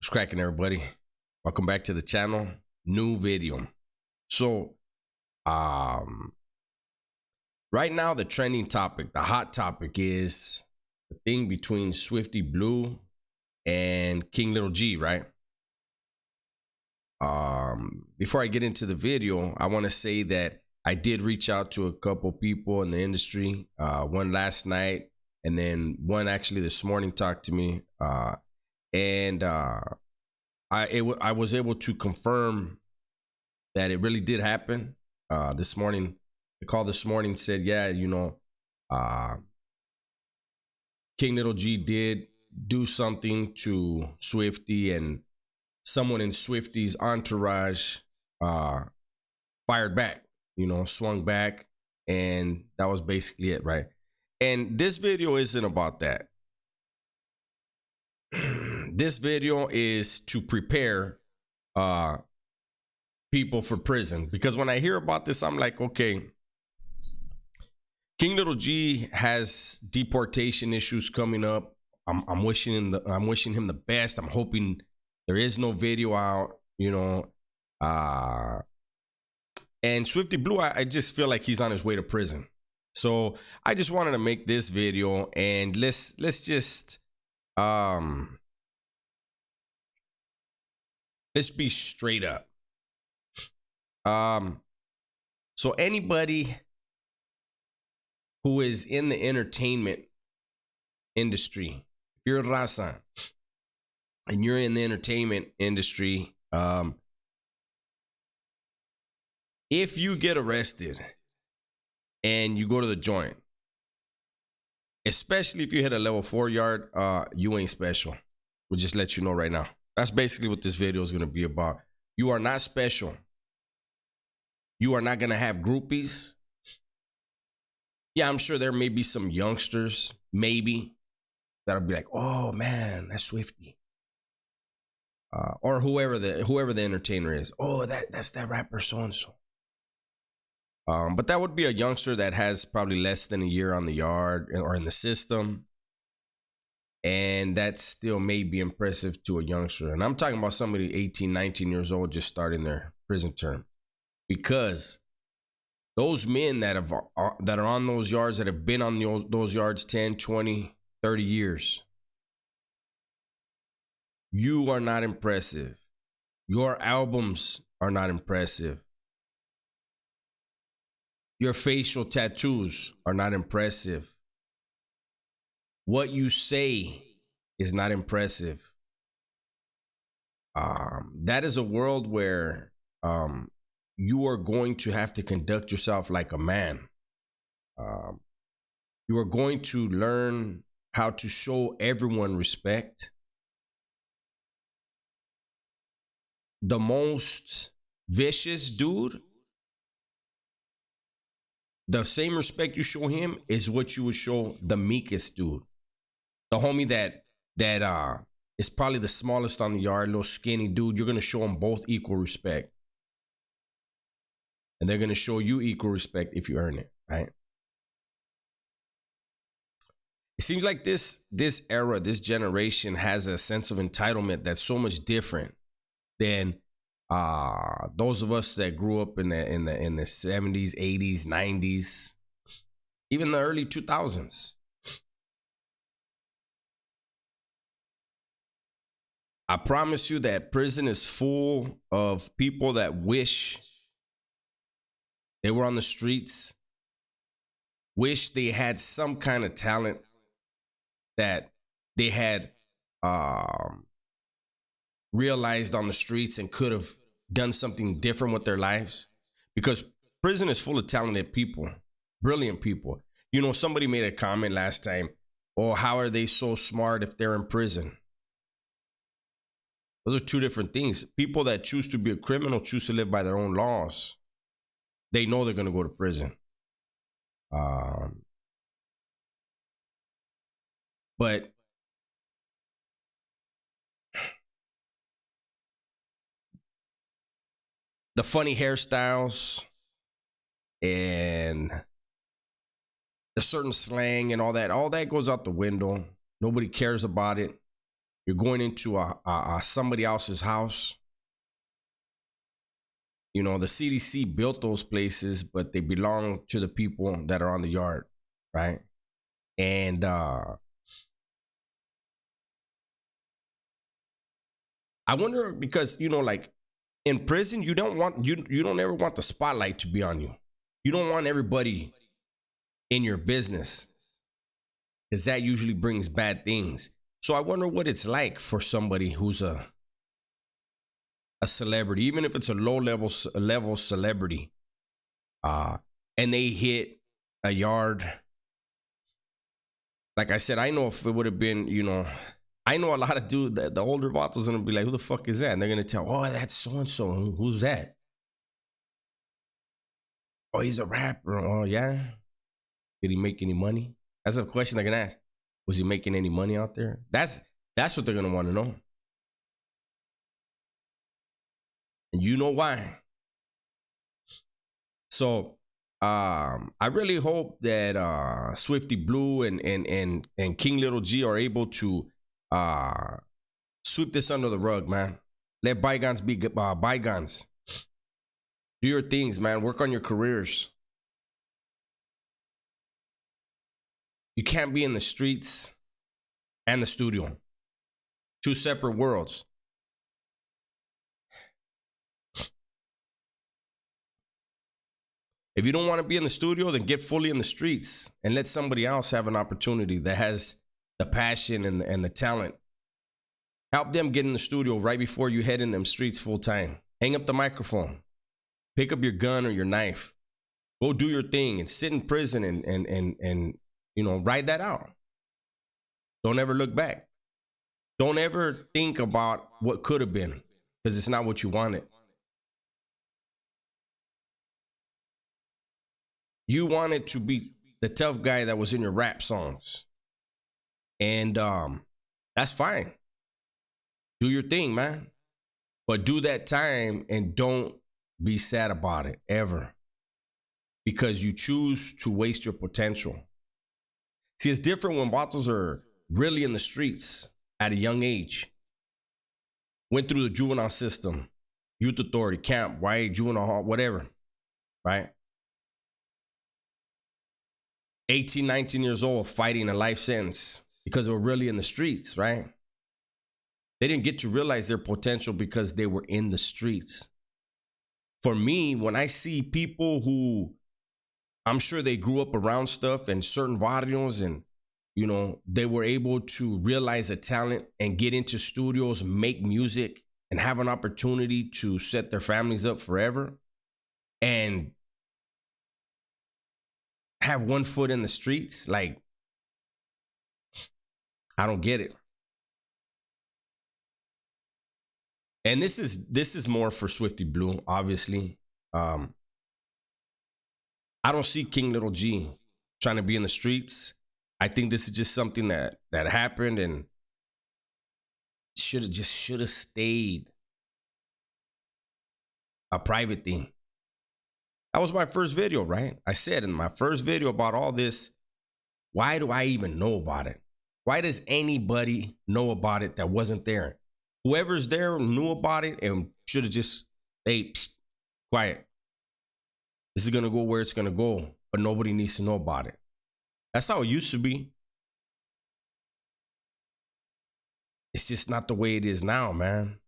What's cracking, everybody? Welcome back to the channel. New video. So, right now the trending topic, the hot topic is the thing between Swifty Blue and King Little G, right? Before I get into the video, I want to say that I did reach out to a couple people in the industry. One last night, and then one actually this morning talked to me. I was able to confirm that it really did happen. This morning, the call this morning said, yeah, King Little G did do something to Swifty, and someone in Swifty's entourage fired back, swung back, and that was basically it, right? And this video isn't about that. This video is to prepare people for prison, because when I hear about this, I'm like, okay, King Little G has deportation issues coming up. I'm wishing him the best. I'm hoping there is no video out, and Swifty Blue, I just feel like he's on his way to prison. So I just wanted to make this video, and let's just let's be straight up. So anybody who is in the entertainment industry, if you're raza and you're in the entertainment industry, if you get arrested and you go to the joint, especially if you hit a level 4 yard, you ain't special. We'll just let you know right now. That's basically what this video is going to be about. You are not special. You are not going to have groupies. Yeah, I'm sure there may be some youngsters, maybe, that'll be like, oh man, that's Swifty. Or whoever the entertainer is. Oh, that's that rapper so-and-so. But that would be a youngster that has probably less than a year on the yard or in the system. And that still may be impressive to a youngster. And I'm talking about somebody 18, 19 years old just starting their prison term. Because those men that are on those yards, that have been on those yards 10, 20, 30 years, you are not impressive. Your albums are not impressive. Your facial tattoos are not impressive. What you say is not impressive. That is a world where you are going to have to conduct yourself like a man. You are going to learn how to show everyone respect. The most vicious dude, the same respect you show him is what you would show the meekest dude. The homie that is probably the smallest on the yard, little skinny dude. You're going to show them both equal respect. And they're going to show you equal respect if you earn it, right? It seems like this era, this generation has a sense of entitlement that's so much different than those of us that grew up in the 70s, 80s, 90s, even the early 2000s. I promise you that prison is full of people that wish they were on the streets, wish they had some kind of talent that they had realized on the streets and could have done something different with their lives. Because prison is full of talented people, brilliant people. Somebody made a comment last time, oh, how are they so smart if they're in prison? Those are two different things. People that choose to be a criminal choose to live by their own laws. They know they're going to go to prison. But the funny hairstyles and the certain slang and all that goes out the window. Nobody cares about it. You're going into somebody else's house. You know, the CDC built those places, but they belong to the people that are on the yard, right? And I wonder, because, you know, like in prison, you don't ever want the spotlight to be on you. You don't want everybody in your business, because that usually brings bad things. So I wonder what it's like for somebody who's a celebrity, even if it's a low level celebrity, and they hit a yard. Like I said, I know if it would have been, you know, I know a lot of dudes, the older vatos gonna be like, who the fuck is that? And they're gonna tell, oh, that's so and so. Who's that? Oh, he's a rapper. Oh, yeah. Did he make any money? That's a question they're gonna ask. Was he making any money out there? That's what they're gonna want to know. And you know why. So I really hope that Swifty Blue and King Little G are able to sweep this under the rug, man. Let bygones be bygones. Do your things, man. Work on your careers. You can't be in the streets and the studio. Two separate worlds. If you don't want to be in the studio, then get fully in the streets and let somebody else have an opportunity that has the passion and the talent. Help them get in the studio right before you head in them streets full time. Hang up the microphone. Pick up your gun or your knife. Go do your thing and sit in prison and you know, ride that out. Don't ever look back. Don't ever think about what could have been, because it's not what you wanted. You wanted to be the tough guy that was in your rap songs. And that's fine. Do your thing, man. But do that time and don't be sad about it ever, because you choose to waste your potential. See, it's different when vatos are really in the streets at a young age. Went through the juvenile system, youth authority, camp, YA, juvenile hall, whatever, right? 18, 19 years old, fighting a life sentence because they were really in the streets, right? They didn't get to realize their potential because they were in the streets. For me, when I see people who, I'm sure they grew up around stuff and certain barrios, and, you know, they were able to realize a talent and get into studios, make music, and have an opportunity to set their families up forever, and have one foot in the streets. Like, I don't get it. And this is more for Swifty Blue, obviously. I don't see King Little G trying to be in the streets. I think this is just something that happened and should have stayed a private thing. That was my first video, right? I said in my first video about all this, why do I even know about it? Why does anybody know about it that wasn't there? Whoever's there knew about it and should have just, hey, psst, quiet. This is going to go where it's going to go, but nobody needs to know about it. That's how it used to be. It's just not the way it is now, man.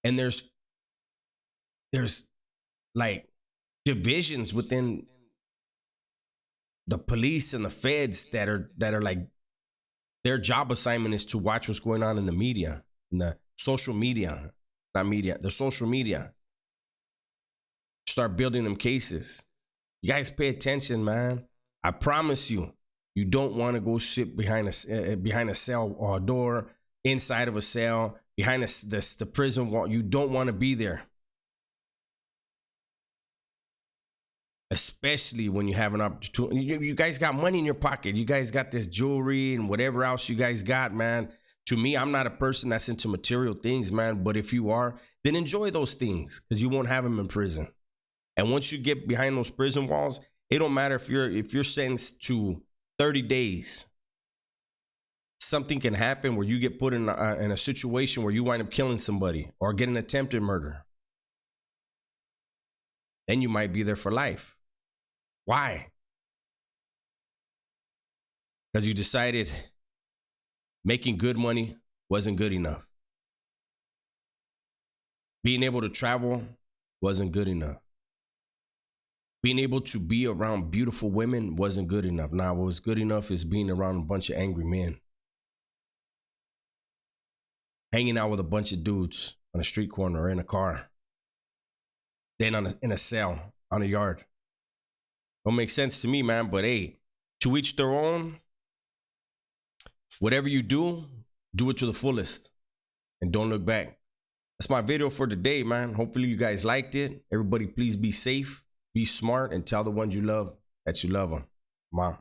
And there's like divisions within the police and the feds that are like, their job assignment is to watch what's going on in the media, in the social media, not media, the social media. Start building them cases. You guys pay attention, man. I promise you, you don't want to go sit behind a cell or a door, inside of a cell, behind the prison wall. You don't want to be there. Especially when you have an opportunity. You guys got money in your pocket. You guys got this jewelry and whatever else you guys got, man. To me, I'm not a person that's into material things, man. But if you are, then enjoy those things, because you won't have them in prison. And once you get behind those prison walls, it don't matter if you're sentenced to 30 days. something can happen where you get put in a situation where you wind up killing somebody or getting attempted murder. Then you might be there for life. Why? Because you decided making good money wasn't good enough. Being able to travel wasn't good enough. Being able to be around beautiful women wasn't good enough. Now, what was good enough is being around a bunch of angry men. Hanging out with a bunch of dudes on a street corner or in a car. Then in a cell, on a yard. Don't make sense to me, man, but hey, to each their own. Whatever you do it to the fullest. And don't look back. That's my video for today, man. Hopefully you guys liked it. Everybody, please be safe, be smart, and tell the ones you love that you love them. Come on.